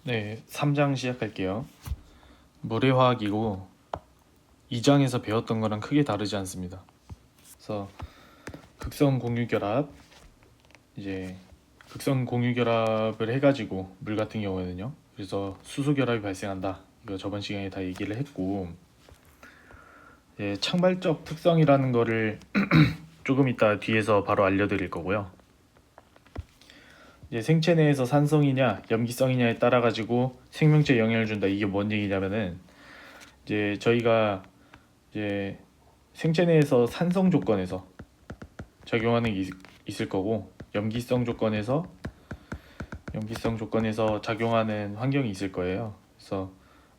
네, 3장 시작할게요. 물의화학이고 2장에서 배웠던 거랑 크게 다르지 않습니다. 그래서 극성 공유결합, 이제 극성 공유결합을 해가지고 물 같은 경우에는요. 그래서 수소결합이 발생한다. 이거 저번 시간에 다 얘기를 했고, 창발적 특성이라는 거를 조금 이따 뒤에서 바로 알려드릴 거고요. 이제 생체 내에서 산성이냐 염기성이냐에 따라 가지고 생명체에 영향을 준다. 이게 뭔 얘기냐면은 이제 저희가 이제 생체 내에서 산성 조건에서 작용하는 게 있을 거고 염기성 조건에서 작용하는 환경이 있을 거예요. 그래서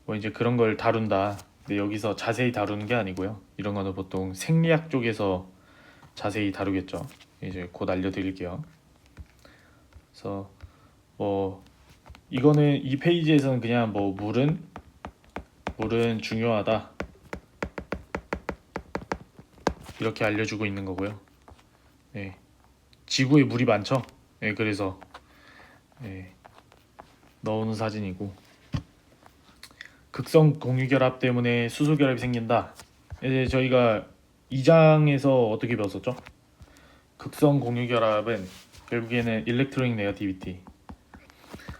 뭐 이제 그런 걸 다룬다. 근데 여기서 자세히 다루는 게 아니고요. 이런 거는 보통 생리학 쪽에서 자세히 다루겠죠. 이제 곧 알려드릴게요. 그래서 뭐 이거는 이 페이지에서는 그냥 뭐 물은 중요하다 이렇게 알려주고 있는 거고요. 네. 지구에 물이 많죠. 네, 그래서 넣어놓은 사진이고 극성 공유결합 때문에 수소결합이 생긴다. 이제 저희가 2장에서 어떻게 배웠었죠? 극성 공유결합은 결국에는 일렉트로닉 네거티비티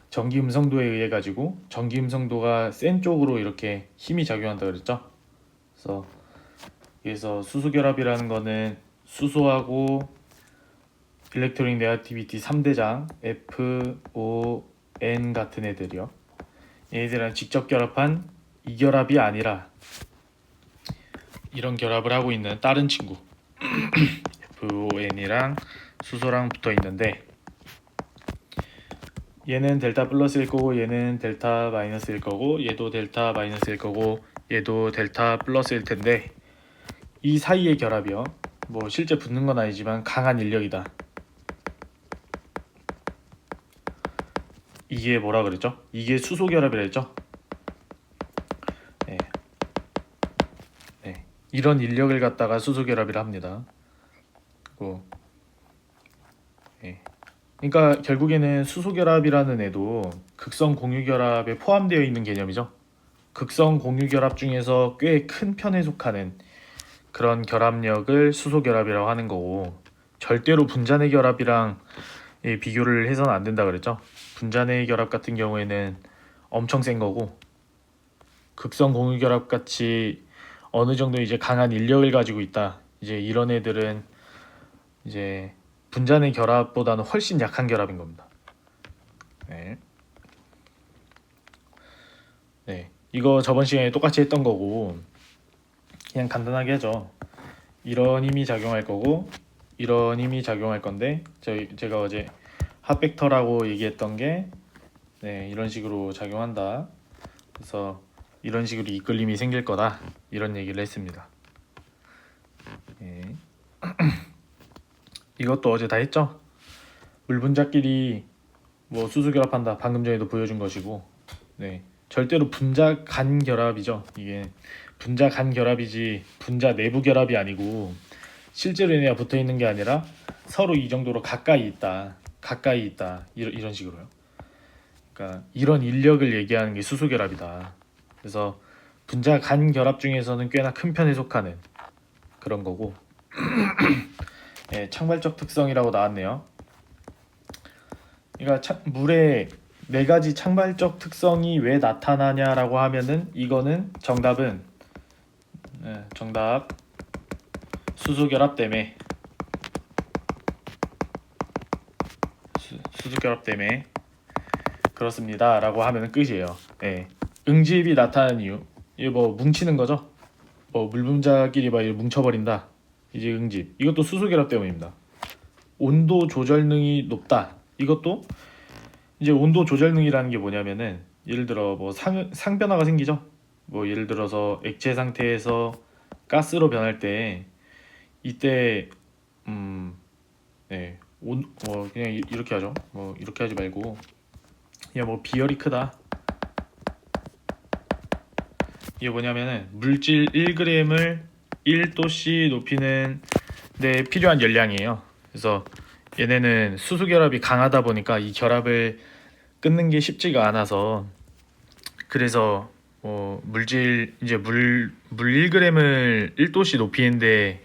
전기 음성도에 의해 가지고 전기 음성도가 센 쪽으로 이렇게 힘이 작용한다 그랬죠. 그래서 수소결합이라는 거는 수소하고 일렉트로닉 네거티비티 3대장 F, O, N 같은 애들이요. 얘네들은 직접 결합한 이결합이 아니라 이런 결합을 하고 있는 다른 친구 FON이랑 수소랑 붙어 있는데 얘는 델타 플러스일 거고 얘는 델타 마이너스일 거고 얘도 델타 마이너스일 거고 얘도 델타 플러스일 텐데 이 사이의 결합이요. 뭐 실제 붙는 건 아니지만 강한 인력이다. 이게 뭐라 그랬죠? 이게 수소 결합이라 했죠? 네. 네. 이런 인력을 갖다가 수소 결합이라 합니다. 그리고 네. 그러니까 결국에는 수소 결합이라는 애도 극성 공유 결합에 포함되어 있는 개념이죠. 극성 공유 결합 중에서 꽤 큰 편에 속하는 그런 결합력을 수소 결합이라고 하는 거고 절대로 분자내 결합이랑 비교를 해서는 안 된다 그랬죠. 분자내 결합 같은 경우에는 엄청 센 거고 극성 공유 결합 같이 어느 정도 이제 강한 인력을 가지고 있다. 이제 이런 애들은 이제 분자내 결합보다는 훨씬 약한 결합인 겁니다. 네. 네. 이거 저번 시간에 똑같이 했던 거고 그냥 간단하게 하죠. 이런 힘이 작용할 거고 이런 힘이 작용할 건데 제가 어제 핫벡터라고 얘기했던 게 이런 식으로 작용한다. 그래서 이런 식으로 이끌림이 생길 거다. 이런 얘기를 했습니다. 네. 이것도 어제 다 했죠? 물 분자끼리 뭐 수소 결합한다. 방금 전에도 보여준 것이고 네. 절대로 분자 간 결합이죠. 이게 분자 간 결합이지 분자 내부 결합이 아니고 실제로 얘네가 붙어 있는 게 아니라 서로 이 정도로 가까이 있다. 이런 식으로요. 그러니까 이런 인력을 얘기하는 게 수소 결합이다. 그래서 분자 간 결합 중에서는 꽤나 큰 편에 속하는 그런 거고 창발적 특성이라고 나왔네요. 그러니까 물의 네 가지 창발적 특성이 왜 나타나냐라고 하면은 이거는 정답 수소 결합 때문에 수소 결합 때문에 그렇습니다라고 하면 끝이에요. 응집이 나타나는 이유 이게 뭐 뭉치는 거죠. 뭐 물 분자끼리 막 뭉쳐버린다. 이제 응집 이것도 수소 결합 때문입니다. 온도 조절능이 높다. 이것도 이제 온도 조절능이라는 게 뭐냐면은 예를 들어 뭐 상변화가 생기죠. 뭐 예를 들어서 액체 상태에서 가스로 변할 때 이때 그냥 이렇게 하죠. 뭐 이렇게 하지 말고 그냥 뭐 비열이 크다. 이게 뭐냐면은 물질 1g을 1도씨 높이는 데 필요한 열량이에요. 그래서 얘네는 수소 결합이 강하다 보니까 이 결합을 끊는 게 쉽지가 않아서 그래서 물질 이제 물 1g을 1도씨 높이는데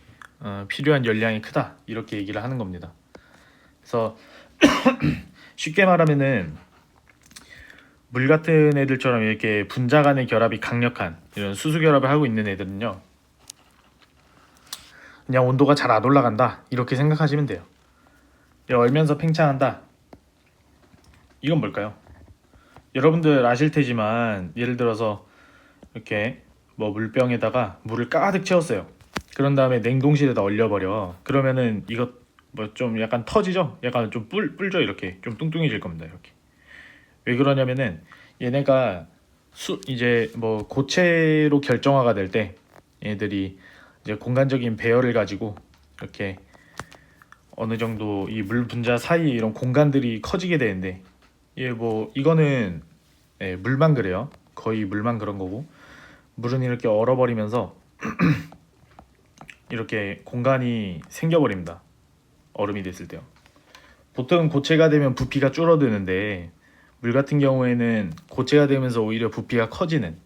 필요한 열량이 크다 이렇게 얘기를 하는 겁니다. 그래서 쉽게 말하면은 물 같은 애들처럼 이렇게 분자 간의 결합이 강력한 이런 수소 결합을 하고 있는 애들은요, 그냥 온도가 잘 안 올라간다 이렇게 생각하시면 돼요. 얼면서 팽창한다. 이건 뭘까요? 여러분들 아실 테지만 예를 들어서 이렇게 뭐 물병에다가 물을 가득 채웠어요. 그런 다음에 냉동실에다 얼려버려. 그러면은 이거 뭐 좀 약간 터지죠? 약간 좀 뿔죠? 이렇게 좀 뚱뚱해질 겁니다. 이렇게. 왜 그러냐면은 얘네가 이제 뭐 고체로 결정화가 될 때 얘들이 이제 공간적인 배열을 가지고 이렇게 어느 정도 이 물 분자 사이에 이런 공간들이 커지게 되는데, 뭐 이거는 물만 그래요. 거의 물만 그런 거고, 물은 이렇게 얼어버리면서 이렇게 공간이 생겨버립니다. 얼음이 됐을 때요. 보통 고체가 되면 부피가 줄어드는데 물 같은 경우에는 고체가 되면서 오히려 부피가 커지는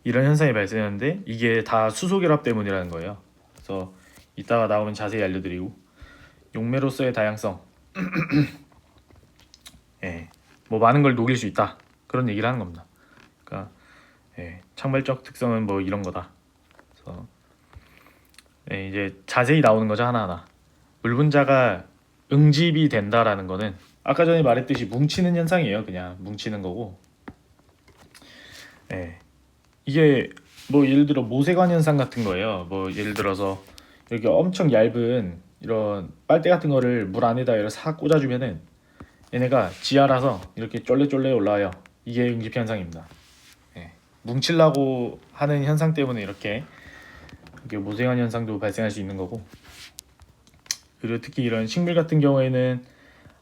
이런 현상이 발생하는데, 이게 다 수소 결합 때문이라는 거예요. 그래서 이따가 나오면 자세히 알려드리고, 용매로서의 다양성, 뭐 많은 걸 녹일 수 있다 그런 얘기를 하는 겁니다. 그러니까 창발적 특성은 뭐 이런 거다. 그래서 이제 자세히 나오는 거죠, 하나하나. 물 분자가 응집이 된다라는 거는 아까 전에 말했듯이 뭉치는 현상이에요. 그냥 뭉치는 거고, 이게 뭐 예를 들어 모세관 현상 같은 거예요. 뭐 예를 들어서 이렇게 엄청 얇은 이런 빨대 같은 거를 물 안에다 이렇게 싹 꽂아주면은 얘네가 지알아서 이렇게 쫄래쫄래 올라와요. 이게 응집 현상입니다. 뭉치려고 하는 현상 때문에 이렇게 모세관 현상도 발생할 수 있는 거고, 그리고 특히 이런 식물 같은 경우에는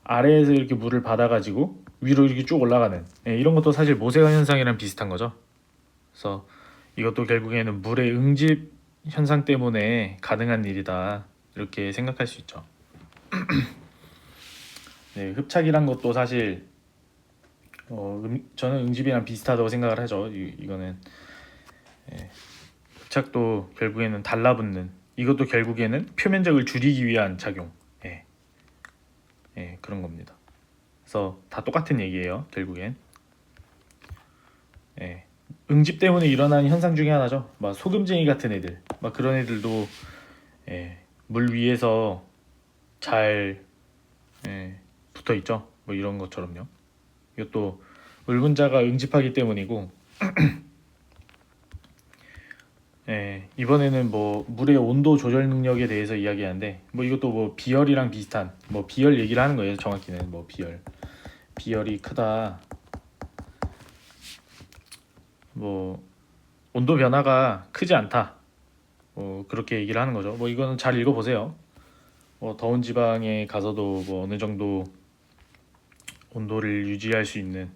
아래에서 이렇게 물을 받아가지고 위로 이렇게 쭉 올라가는 이런 것도 사실 모세관 현상이랑 비슷한 거죠. 그래서 이것도 결국에는 물의 응집 현상 때문에 가능한 일이다 이렇게 생각할 수 있죠. 흡착이란 것도 사실 저는 응집이랑 비슷하다고 생각을 하죠. 이거는 흡착도 결국에는 달라붙는, 이것도 결국에는 표면적을 줄이기 위한 작용, 그런 겁니다. 그래서 다 똑같은 얘기예요. 결국엔 응집 때문에 일어나는 현상 중에 하나죠. 막 소금쟁이 같은 애들, 막 그런 애들도 물 위에서 잘 붙어 있죠. 뭐 이런 것처럼요. 이것도 물 분자가 응집하기 때문이고, 이번에는 뭐 물의 온도 조절 능력에 대해서 이야기하는데, 뭐 이것도 뭐 비열이랑 비슷한, 뭐 비열 얘기를 하는 거예요. 정확히는 뭐 비열이 크다, 뭐 온도 변화가 크지 않다, 그렇게 얘기를 하는 거죠. 뭐 이거는 잘 읽어보세요. 뭐 더운 지방에 가서도 뭐 어느 정도 온도를 유지할 수 있는,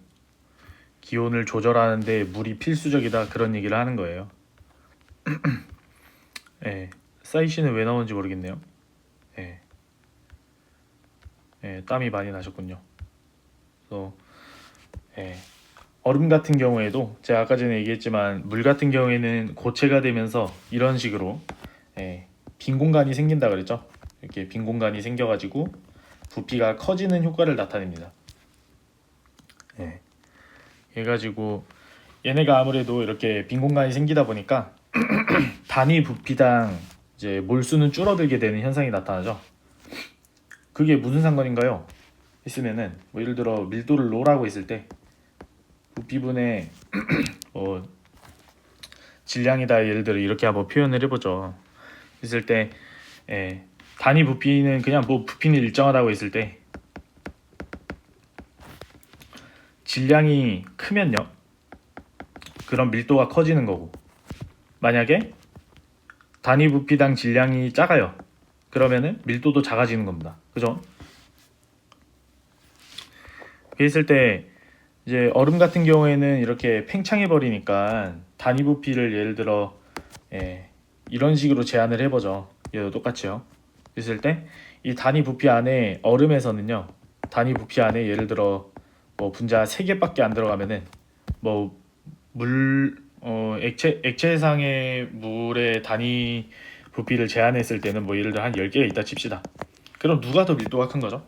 기온을 조절하는데 물이 필수적이다 그런 얘기를 하는 거예요. 사이시는 왜 나오는지 모르겠네요. 땀이 많이 나셨군요. 그래서 얼음 같은 경우에도 제가 아까 전에 얘기했지만 물 같은 경우에는 고체가 되면서 이런 식으로 빈 공간이 생긴다 그랬죠. 이렇게 빈 공간이 생겨가지고 부피가 커지는 효과를 나타냅니다. 해가지고 얘네가 아무래도 이렇게 빈 공간이 생기다 보니까 단위 부피당 이제 몰수는 줄어들게 되는 현상이 나타나죠. 그게 무슨 상관인가요? 했으면은 뭐 예를 들어 밀도를 로라고 했을 때 부피분의 질량이다, 예를 들어 이렇게 한번 표현을 해보죠. 했을 때 단위 부피는 그냥 뭐 부피는 일정하다고 했을 때 질량이 크면요, 그럼 밀도가 커지는 거고, 만약에 단위 부피당 질량이 작아요, 그러면은 밀도도 작아지는 겁니다. 그죠? 그랬을 때 이제 얼음 같은 경우에는 이렇게 팽창해 버리니까 단위 부피를 예를 들어 이런 식으로 제한을 해보죠. 얘도 똑같이요. 그랬을 때 이 단위 부피 안에, 얼음에서는요, 단위 부피 안에 예를 들어 뭐 분자 3개밖에 안 들어가면은 뭐 액체상의 물의 단위 부피를 제한했을 때는 뭐 예를 들어 한 10개가 있다 칩시다. 그럼 누가 더 밀도가 큰 거죠?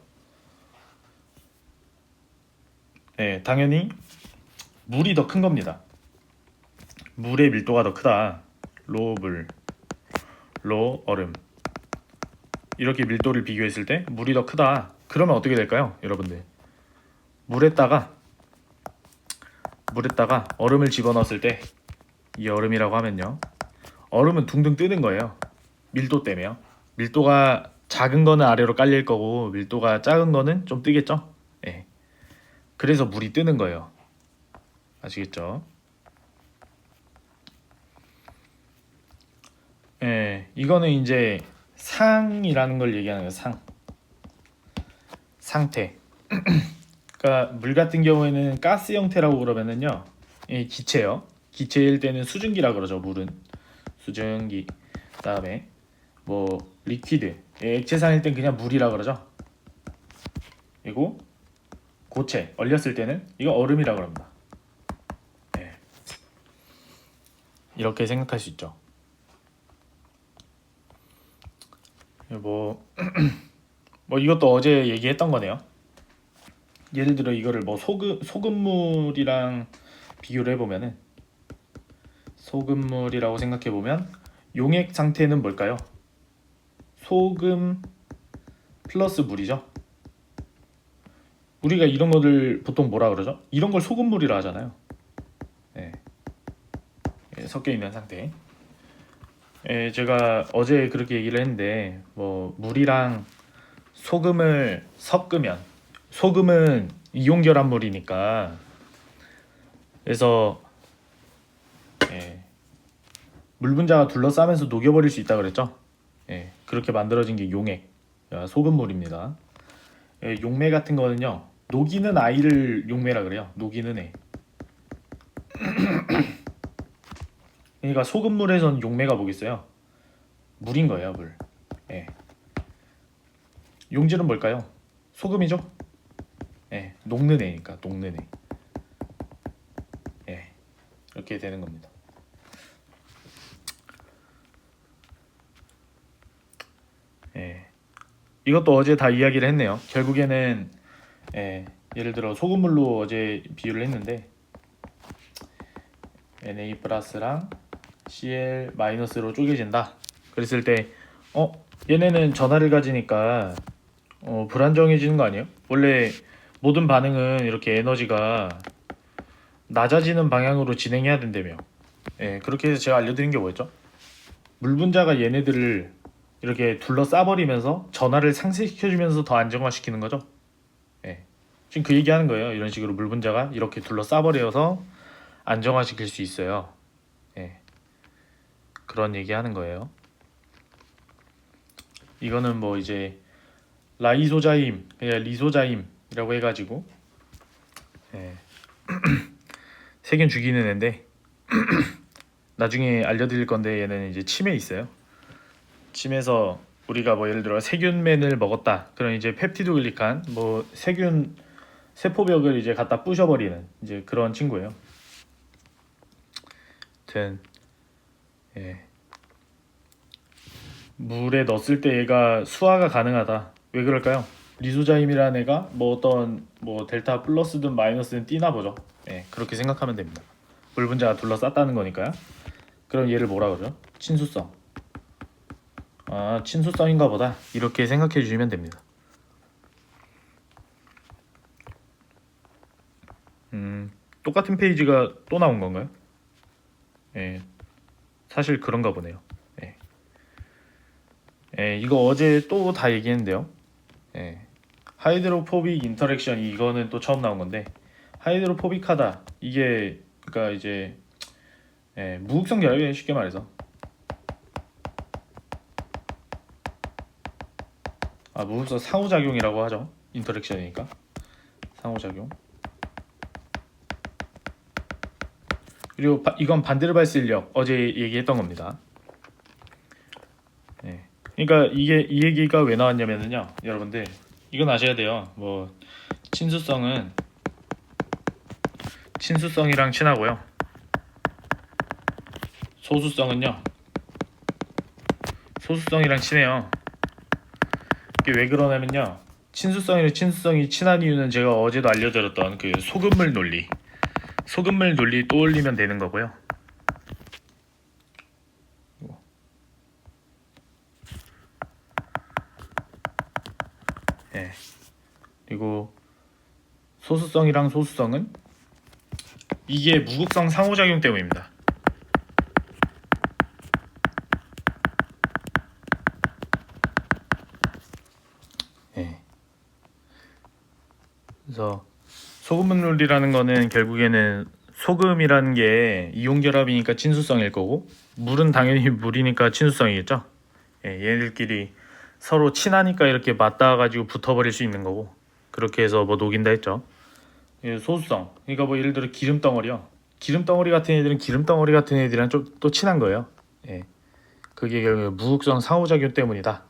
네, 당연히 물이 더 큰 겁니다. 물의 밀도가 더 크다. 로 물, 로 얼음. 이렇게 밀도를 비교했을 때 물이 더 크다. 그러면 어떻게 될까요, 여러분들? 물에다가 얼음을 집어넣었을 때 이 얼음이라고 하면요. 얼음은 둥둥 뜨는 거예요. 밀도 때문에요. 밀도가 작은 거는 아래로 깔릴 거고 밀도가 작은 거는 좀 뜨겠죠? 예. 그래서 물이 뜨는 거예요. 아시겠죠? 예. 이거는 이제 상이라는 걸 얘기하는 거예요. 상태. 그러니까 물 같은 경우에는 가스 형태라고 그러면은요. 이 기체요. 기체일 때는 수증기라 그러죠. 물은 수증기. 그다음에 뭐 리퀴드. 액체상일 땐 그냥 물이라 그러죠. 그리고 고체 얼렸을 때는 이거 얼음이라 그럽니다. 네. 이렇게 생각할 수 있죠. 뭐, 뭐 이것도 어제 얘기했던 거네요. 예를 들어 이거를 뭐 소금물이랑 비교를 해보면은 소금물이라고 생각해보면 용액 상태는 뭘까요? 소금 플러스 물이죠. 우리가 이런 거를 보통 뭐라 그러죠? 이런 걸 소금물이라 하잖아요. 네. 섞여 있는 상태. 제가 어제 그렇게 얘기를 했는데 뭐 물이랑 소금을 섞으면 소금은 이온결합물이니까 그래서 물 분자가 둘러싸면서 녹여버릴 수 있다 그랬죠. 그렇게 만들어진 게 용액 소금물입니다. 용매 같은 거는요 녹이는 아이를 용매라 그래요. 녹이는 애. 그러니까 소금물에선 용매가 뭐겠어요? 물인 거예요, 물. 용질은 뭘까요? 소금이죠. 녹는 애니까 녹는 애. 이렇게 되는 겁니다. 이것도 어제 다 이야기를 했네요. 결국에는 예를 들어 소금물로 어제 비유를 했는데 Na 플러스랑 Cl 마이너스로 쪼개진다. 그랬을 때 얘네는 전하를 가지니까 불안정해지는 거 아니에요? 원래 모든 반응은 이렇게 에너지가 낮아지는 방향으로 진행해야 된다며. 그렇게 해서 제가 알려드린 게 뭐였죠? 물 분자가 얘네들을 이렇게 둘러싸버리면서 전하를 상쇄시켜주면서 더 안정화시키는 거죠. 지금 그 얘기하는 거예요. 이런 식으로 물 분자가 이렇게 둘러싸버려서 안정화시킬 수 있어요. 그런 얘기하는 거예요. 이거는 뭐 이제 라이소자임, 그냥 리소자임이라고 해가지고 세균 죽이는 애인데 나중에 알려드릴 건데 얘는 이제 침에 있어요. 침에서 우리가 뭐 예를 들어 세균맨을 먹었다. 그럼 이제 펩티도글리칸 뭐 세균 세포벽을 이제 갖다 부셔버리는 이제 그런 친구예요. 아무튼 물에 넣었을 때 얘가 수화가 가능하다. 왜 그럴까요? 리소자임이라는 애가 뭐 어떤 뭐 델타 플러스든 마이너스든 띄나 보죠. 그렇게 생각하면 됩니다. 물 분자가 둘러쌌다는 거니까요. 그럼 얘를 뭐라 그러죠? 친수성. 친수성인가 보다. 이렇게 생각해 주시면 됩니다. 똑같은 페이지가 또 나온 건가요? 사실 그런가 보네요. 이거 어제 또 다 얘기했는데요. 하이드로포빅 인터랙션 이거는 또 처음 나온 건데 하이드로포빅하다 이게 그러니까 이제 무극성 결합이에요. 쉽게 말해서 무극성 상호작용이라고 하죠. 인터랙션이니까 상호작용. 그리고 이건 반데르발스 인력 어제 얘기했던 겁니다. 그러니까 이 얘기가 왜 나왔냐면요, 여러분들 이건 아셔야 돼요. 뭐 친수성은 친수성이랑 친하고요. 소수성은요. 소수성이랑 친해요. 이게 왜 그러냐면요. 친수성이랑 친수성이 친한 이유는 제가 어제도 알려드렸던 그 소금물 논리. 소금물 논리 떠올리면 되는 거고요. 예. 그리고 소수성이랑 소수성은 이게 무극성 상호작용 때문입니다. 예. 그래서 소금물 논리라는 거는 결국에는 소금이라는 게 이온 결합이니까 친수성일 거고 물은 당연히 물이니까 친수성이겠죠. 예, 얘네들끼리 서로 친하니까 이렇게 맞닿아가지고 붙어버릴 수 있는 거고 그렇게 해서 뭐 녹인다 했죠. 예, 소수성. 그러니까 뭐 예를 들어 기름 덩어리요. 기름 덩어리 같은 애들은 기름 덩어리 같은 애들이랑 좀 또 친한 거예요. 예, 그게 결국 무극성 상호작용 때문이다.